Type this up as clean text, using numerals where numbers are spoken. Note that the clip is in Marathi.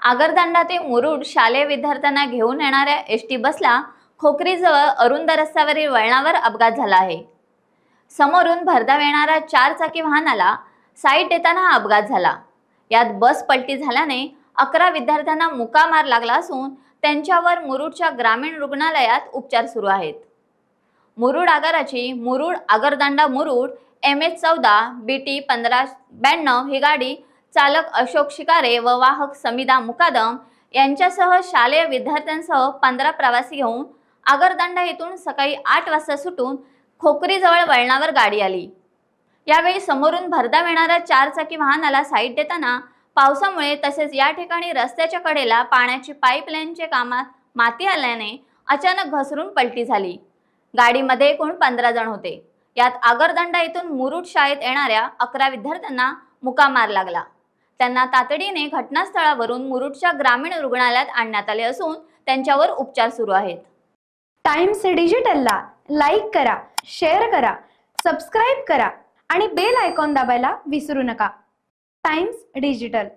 आगरदांडा ते मुरुड शालेय विद्यार्थ्यांना घेऊन येणाऱ्या एसटी बसला खोकरीजवळ अरुंद रस्त्यावरील वळणावर अपघात झाला आहे। समोरून भरधाव येणाऱ्या 4 चाकी वाहनाला साईड देताना हा अपघात झाला। यात बस पलटी झाल्याने 11 विद्यार्थ्यांना मुका मार लागला असून त्यांच्यावर मुरुडच्या ग्रामीण रुग्णालयात उपचार सुरू आहेत। मुरुड आगाराची मुरुड आगरदांडा मुरुड MS14 BT 1592 ही गाडी चालक अशोक शिकारे व वाहक समिदा मुकादम यांच्यासह शालेय विद्यार्थ्यांसह 15 प्रवासी घेऊन आगरदांडा येथून सकाळी 8 वाजता सुटून खोकरीजवळ वळणावर गाडी आली। यावेळी समोरून भरधाव येणाऱ्या 4 चाकी वाहनाला साईड देताना पावसामुळे तसेच या ठिकाणी रस्त्याच्या कडेला पाण्याची पाईपलाईनचे कामात माती आल्याने अचानक घसरून पलटी झाली। गाडीमध्ये एकूण 15 जण होते। यात आगरदांडा येथून मुरुड शाळेत येणाऱ्या 11 विद्यार्थ्यांना मुका मार लागला। त्यांना तातडीने घटनास्थळावरून मुरुडच्या ग्रामीण रुग्णालयात आणण्यात आले असून त्यांच्यावर उपचार सुरू आहेत। टाइम्स डिजिटलला लाईक करा, शेअर करा, सबस्क्राइब करा आणि बेल आयकॉन दाबायला विसरू नका। Times digital.